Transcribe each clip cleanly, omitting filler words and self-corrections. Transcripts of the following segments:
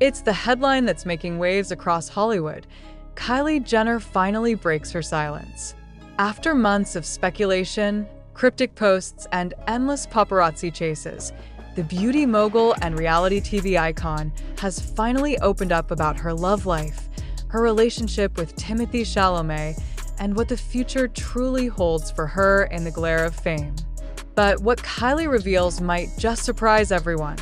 It's the headline that's making waves across Hollywood. Kylie Jenner finally breaks her silence. After months of speculation, cryptic posts, and endless paparazzi chases, the beauty mogul and reality TV icon has finally opened up about her love life, her relationship with Timothée Chalamet, and what the future truly holds for her in the glare of fame. But what Kylie reveals might just surprise everyone,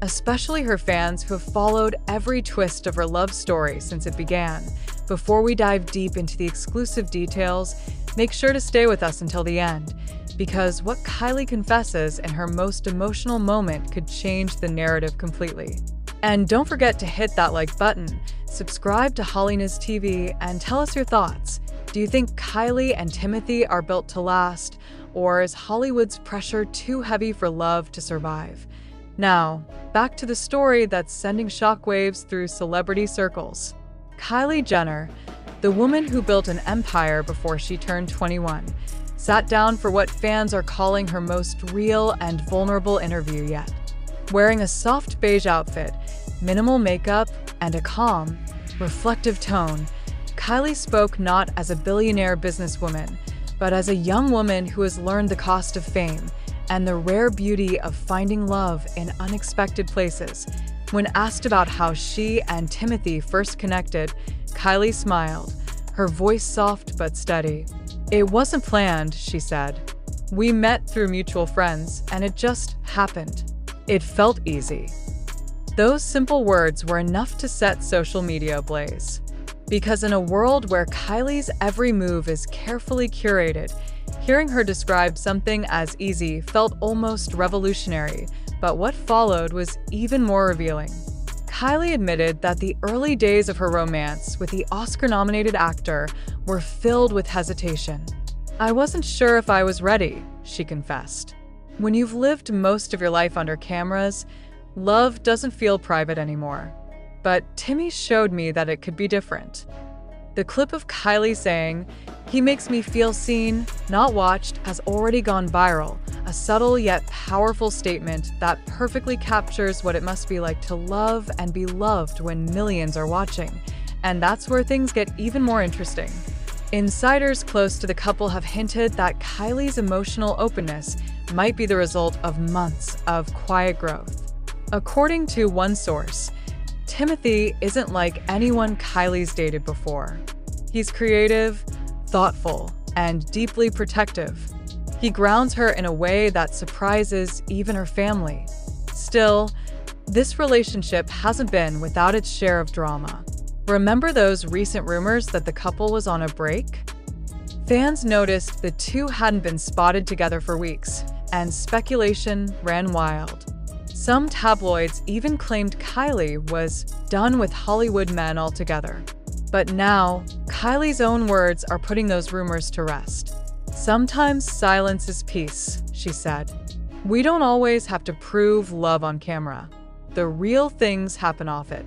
especially her fans who have followed every twist of her love story since it began. Before we dive deep into the exclusive details, make sure to stay with us until the end, because what Kylie confesses in her most emotional moment could change the narrative completely. And don't forget to hit that like button, subscribe to HOLLYNEWS TV, and tell us your thoughts. Do you think Kylie and Timothée are built to last, or is Hollywood's pressure too heavy for love to survive? Now, back to the story that's sending shockwaves through celebrity circles. Kylie Jenner, the woman who built an empire before she turned 21, sat down for what fans are calling her most real and vulnerable interview yet. Wearing a soft beige outfit, minimal makeup, and a calm, reflective tone, Kylie spoke not as a billionaire businesswoman, but as a young woman who has learned the cost of fame and the rare beauty of finding love in unexpected places. When asked about how she and Timothée first connected, Kylie smiled, her voice soft but steady. "It wasn't planned," she said. "We met through mutual friends, and it just happened. It felt easy." Those simple words were enough to set social media ablaze. Because in a world where Kylie's every move is carefully curated, hearing her describe something as easy felt almost revolutionary, but what followed was even more revealing. Kylie admitted that the early days of her romance with the Oscar-nominated actor were filled with hesitation. "I wasn't sure if I was ready," she confessed. When you've lived most of your life under cameras, love doesn't feel private anymore. But Timmy showed me that it could be different. The clip of Kylie saying, "He makes me feel seen, not watched," has already gone viral, a subtle yet powerful statement that perfectly captures what it must be like to love and be loved when millions are watching. And that's where things get even more interesting. Insiders close to the couple have hinted that Kylie's emotional openness might be the result of months of quiet growth. According to one source, Timothée isn't like anyone Kylie's dated before. He's creative, thoughtful, and deeply protective. He grounds her in a way that surprises even her family. Still, this relationship hasn't been without its share of drama. Remember those recent rumors that the couple was on a break? Fans noticed the two hadn't been spotted together for weeks, and speculation ran wild. Some tabloids even claimed Kylie was done with Hollywood men altogether. But now, Kylie's own words are putting those rumors to rest. "Sometimes silence is peace," she said. "We don't always have to prove love on camera. The real things happen off it."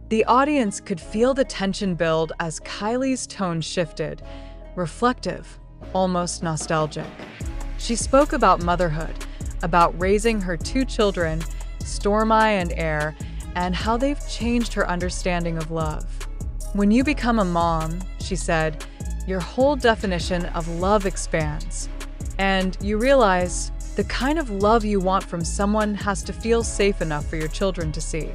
The audience could feel the tension build as Kylie's tone shifted, reflective, almost nostalgic. She spoke about motherhood, about raising her two children, Stormi and Air, and how they've changed her understanding of love. "When you become a mom," she said, "your whole definition of love expands. And you realize the kind of love you want from someone has to feel safe enough for your children to see."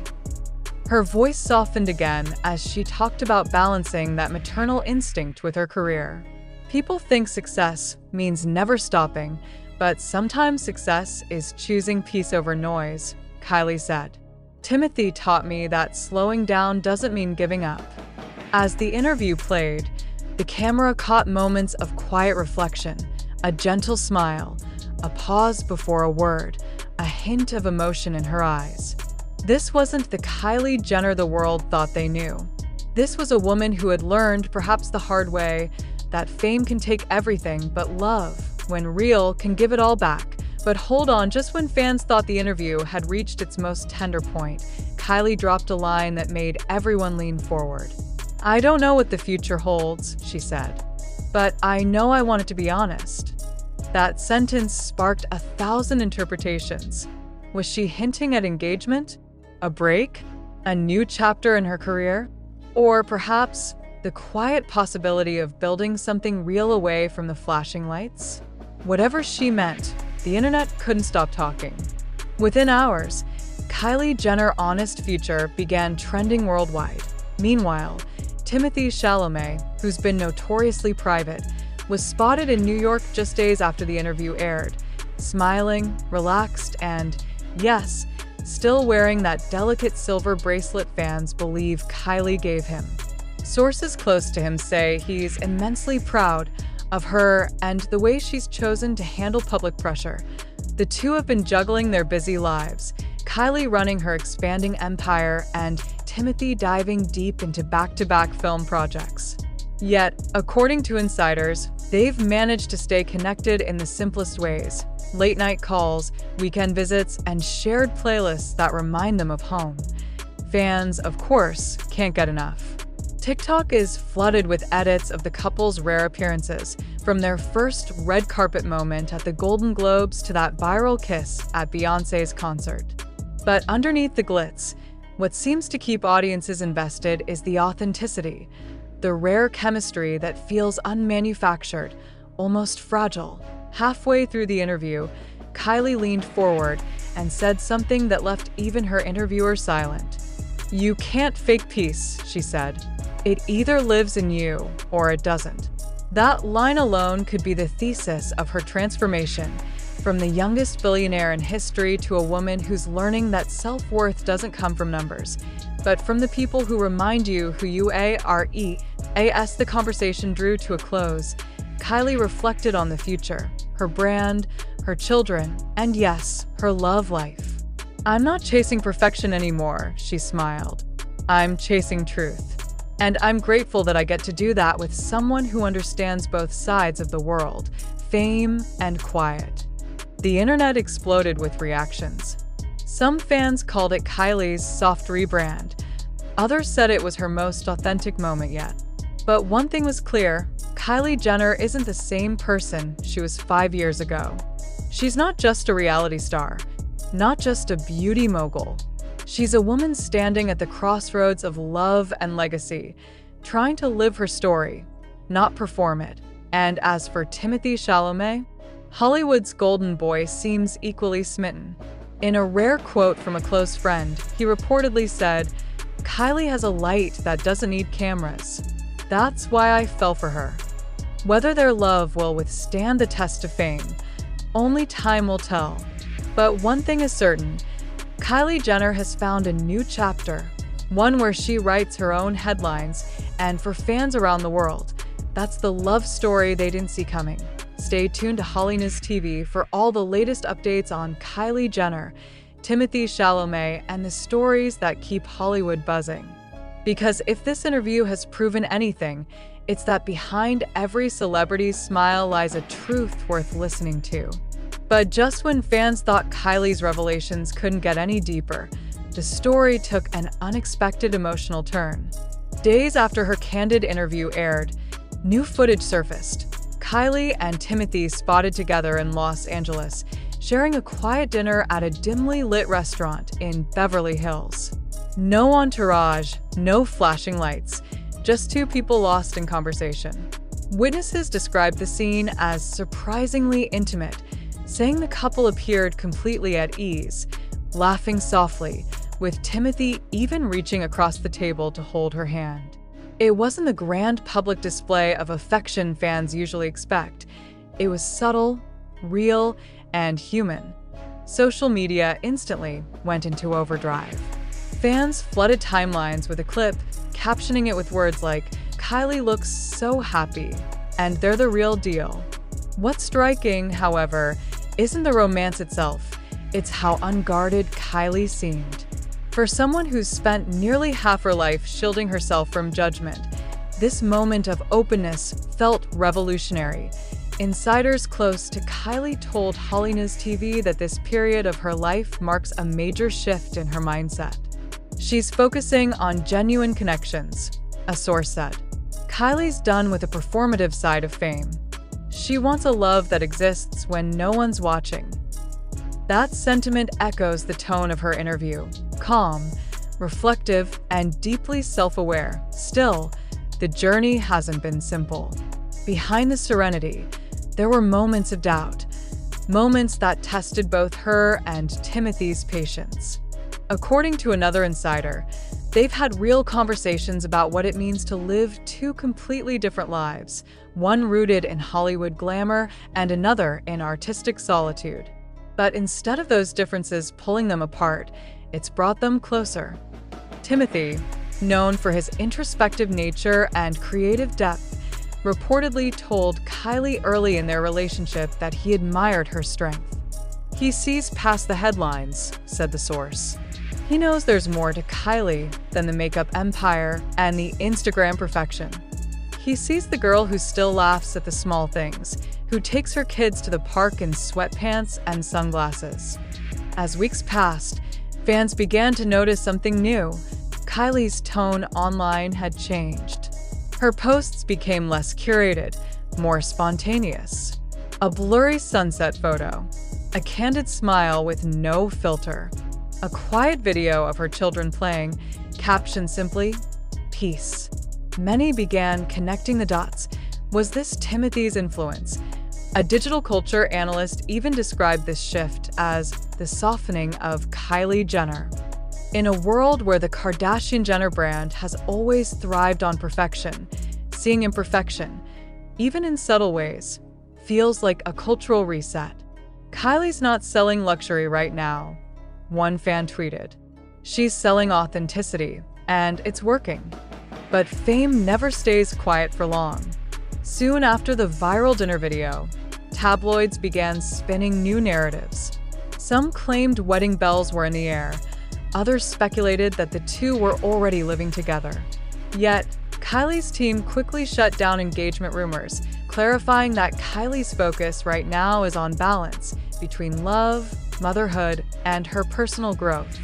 Her voice softened again as she talked about balancing that maternal instinct with her career. "People think success means never stopping, but sometimes success is choosing peace over noise," Kylie said. "Timothée taught me that slowing down doesn't mean giving up." As the interview played, the camera caught moments of quiet reflection, a gentle smile, a pause before a word, a hint of emotion in her eyes. This wasn't the Kylie Jenner the world thought they knew. This was a woman who had learned, perhaps the hard way, that fame can take everything, but love, when real, can give it all back. But hold on, just when fans thought the interview had reached its most tender point, Kylie dropped a line that made everyone lean forward. "I don't know what the future holds," she said, "but I know I wanted to be honest." That sentence sparked 1,000 interpretations. Was she hinting at engagement? A break? A new chapter in her career? Or perhaps the quiet possibility of building something real away from the flashing lights? Whatever she meant, the internet couldn't stop talking. Within hours, Kylie Jenner's honest future began trending worldwide. Meanwhile, Timothée Chalamet, who's been notoriously private, was spotted in New York just days after the interview aired, smiling, relaxed, and, yes, still wearing that delicate silver bracelet fans believe Kylie gave him. Sources close to him say he's immensely proud of her and the way she's chosen to handle public pressure. The two have been juggling their busy lives, Kylie running her expanding empire and Timothée diving deep into back-to-back film projects. Yet, according to insiders, they've managed to stay connected in the simplest ways: late-night calls, weekend visits, and shared playlists that remind them of home. Fans, of course, can't get enough. TikTok is flooded with edits of the couple's rare appearances, from their first red carpet moment at the Golden Globes to that viral kiss at Beyoncé's concert. But underneath the glitz, what seems to keep audiences invested is the authenticity, the rare chemistry that feels unmanufactured, almost fragile. Halfway through the interview, Kylie leaned forward and said something that left even her interviewer silent. "You can't fake peace," she said. "It either lives in you or it doesn't." That line alone could be the thesis of her transformation, from the youngest billionaire in history to a woman who's learning that self-worth doesn't come from numbers, but from the people who remind you who you are. As the conversation drew to a close, Kylie reflected on the future, her brand, her children, and yes, her love life. "I'm not chasing perfection anymore," she smiled. "I'm chasing truth. And I'm grateful that I get to do that with someone who understands both sides of the world, fame and quiet." The internet exploded with reactions. Some fans called it Kylie's soft rebrand. Others said it was her most authentic moment yet. But one thing was clear: Kylie Jenner isn't the same person she was 5 years ago. She's not just a reality star, not just a beauty mogul. She's a woman standing at the crossroads of love and legacy, trying to live her story, not perform it. And as for Timothée Chalamet, Hollywood's golden boy seems equally smitten. In a rare quote from a close friend, he reportedly said, "Kylie has a light that doesn't need cameras. That's why I fell for her." Whether their love will withstand the test of fame, only time will tell. But one thing is certain: Kylie Jenner has found a new chapter, one where she writes her own headlines, and for fans around the world, that's the love story they didn't see coming. Stay tuned to HOLLYNEWS TV for all the latest updates on Kylie Jenner, Timothée Chalamet, and the stories that keep Hollywood buzzing. Because if this interview has proven anything, it's that behind every celebrity's smile lies a truth worth listening to. But just when fans thought Kylie's revelations couldn't get any deeper, the story took an unexpected emotional turn. Days after her candid interview aired, new footage surfaced. Kylie and Timothée spotted together in Los Angeles, sharing a quiet dinner at a dimly lit restaurant in Beverly Hills. No entourage, no flashing lights, just two people lost in conversation. Witnesses described the scene as surprisingly intimate, saying the couple appeared completely at ease, laughing softly, with Timothée even reaching across the table to hold her hand. It wasn't the grand public display of affection fans usually expect. It was subtle, real, and human. Social media instantly went into overdrive. Fans flooded timelines with a clip, captioning it with words like, "Kylie looks so happy," and "they're the real deal." What's striking, however, isn't the romance itself, it's how unguarded Kylie seemed. For someone who's spent nearly half her life shielding herself from judgment, this moment of openness felt revolutionary. Insiders close to Kylie told HOLLYNEWS TV that this period of her life marks a major shift in her mindset. She's focusing on genuine connections, a source said. Kylie's done with the performative side of fame. She wants a love that exists when no one's watching. That sentiment echoes the tone of her interview: calm, reflective, and deeply self-aware. Still, the journey hasn't been simple. Behind the serenity, there were moments of doubt, moments that tested both her and Timothée's patience. According to another insider, they've had real conversations about what it means to live two completely different lives, one rooted in Hollywood glamour and another in artistic solitude. But instead of those differences pulling them apart, it's brought them closer. Timothée, known for his introspective nature and creative depth, reportedly told Kylie early in their relationship that he admired her strength. "He sees past the headlines," said the source. "He knows there's more to Kylie than the makeup empire and the Instagram perfection. He sees the girl who still laughs at the small things, who takes her kids to the park in sweatpants and sunglasses." As weeks passed, fans began to notice something new. Kylie's tone online had changed. Her posts became less curated, more spontaneous. A blurry sunset photo, a candid smile with no filter, a quiet video of her children playing, captioned simply, "Peace." Many began connecting the dots. Was this Timothée's influence? A digital culture analyst even described this shift as the softening of Kylie Jenner. In a world where the Kardashian-Jenner brand has always thrived on perfection, seeing imperfection, even in subtle ways, feels like a cultural reset. "Kylie's not selling luxury right now," one fan tweeted. "She's selling authenticity, and it's working." But fame never stays quiet for long. Soon after the viral dinner video, tabloids began spinning new narratives. Some claimed wedding bells were in the air. Others speculated that the two were already living together. Yet, Kylie's team quickly shut down engagement rumors, clarifying that Kylie's focus right now is on balance between love, motherhood, and her personal growth.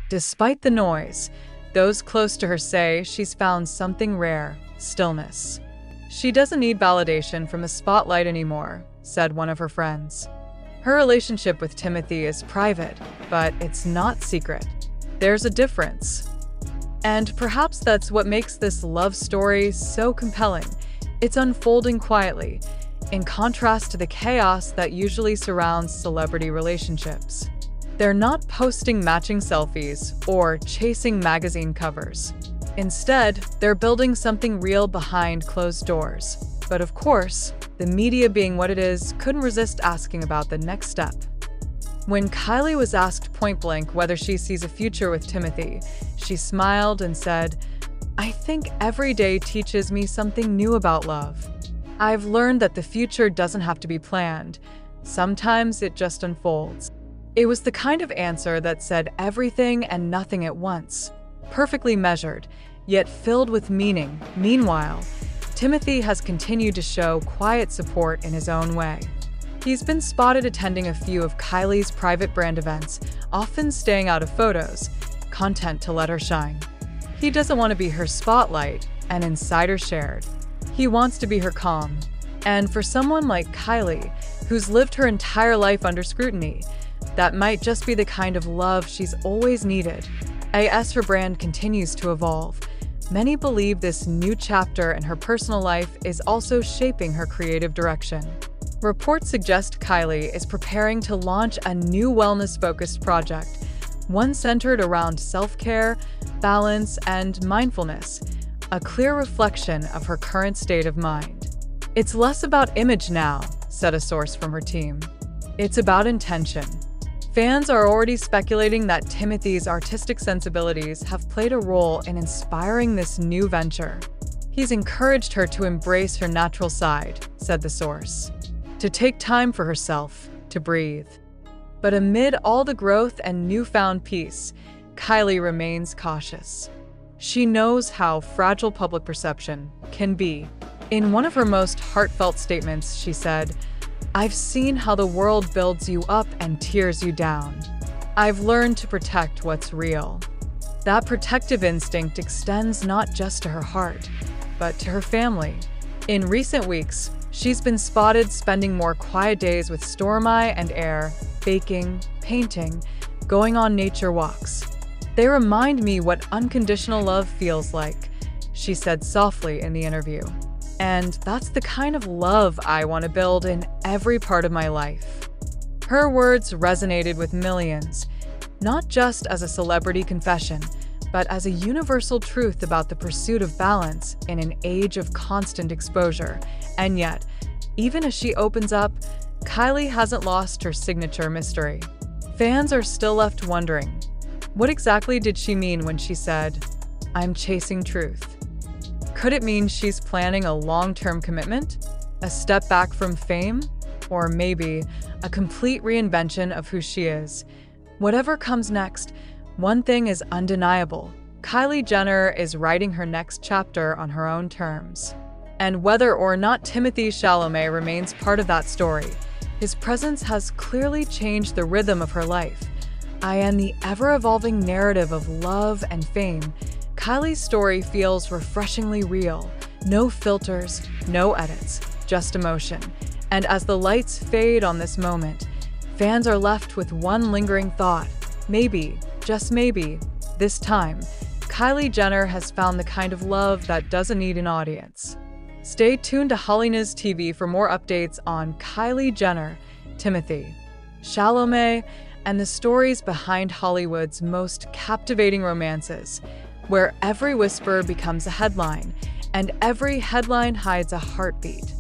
Despite the noise, those close to her say she's found something rare: stillness. "She doesn't need validation from the spotlight anymore," said one of her friends. Her relationship with Timothée is private, but it's not secret. There's a difference. And perhaps that's what makes this love story so compelling. It's unfolding quietly, in contrast to the chaos that usually surrounds celebrity relationships. They're not posting matching selfies or chasing magazine covers. Instead, they're building something real behind closed doors. But of course, the media being what it is, couldn't resist asking about the next step. When Kylie was asked point-blank whether she sees a future with Timothée, she smiled and said, "I think every day teaches me something new about love. I've learned that the future doesn't have to be planned. Sometimes it just unfolds." It was the kind of answer that said everything and nothing at once, perfectly measured, yet filled with meaning. Meanwhile, Timothée has continued to show quiet support in his own way. He's been spotted attending a few of Kylie's private brand events, often staying out of photos, content to let her shine. He doesn't want to be her spotlight, an insider shared. He wants to be her calm. And for someone like Kylie, who's lived her entire life under scrutiny, that might just be the kind of love she's always needed. As her brand continues to evolve, many believe this new chapter in her personal life is also shaping her creative direction. Reports suggest Kylie is preparing to launch a new wellness-focused project, one centered around self-care, balance, and mindfulness, a clear reflection of her current state of mind. "It's less about image now," said a source from her team. "It's about intention." Fans are already speculating that Timothée's artistic sensibilities have played a role in inspiring this new venture. "He's encouraged her to embrace her natural side," said the source, "to take time for herself, to breathe." But amid all the growth and newfound peace, Kylie remains cautious. She knows how fragile public perception can be. In one of her most heartfelt statements, she said, "I've seen how the world builds you up and tears you down. I've learned to protect what's real." That protective instinct extends not just to her heart, but to her family. In recent weeks, she's been spotted spending more quiet days with Stormi and Air, baking, painting, going on nature walks. They remind me what unconditional love feels like, she said softly in the interview. And that's the kind of love I want to build in every part of my life. Her words resonated with millions, not just as a celebrity confession, but as a universal truth about the pursuit of balance in an age of constant exposure. And yet, even as she opens up, Kylie hasn't lost her signature mystery. Fans are still left wondering, what exactly did she mean when she said, "I'm chasing truth"? Could it mean she's planning a long-term commitment? A step back from fame? Or maybe a complete reinvention of who she is? Whatever comes next, one thing is undeniable. Kylie Jenner is writing her next chapter on her own terms. And whether or not Timothée Chalamet remains part of that story, his presence has clearly changed the rhythm of her life. And the ever-evolving narrative of love and fame, Kylie's story feels refreshingly real. No filters, no edits, just emotion. And as the lights fade on this moment, fans are left with one lingering thought. Maybe, just maybe, this time, Kylie Jenner has found the kind of love that doesn't need an audience. Stay tuned to HOLLYNEWS TV for more updates on Kylie Jenner, Timothée Chalamet, and the stories behind Hollywood's most captivating romances, where every whisper becomes a headline, and every headline hides a heartbeat.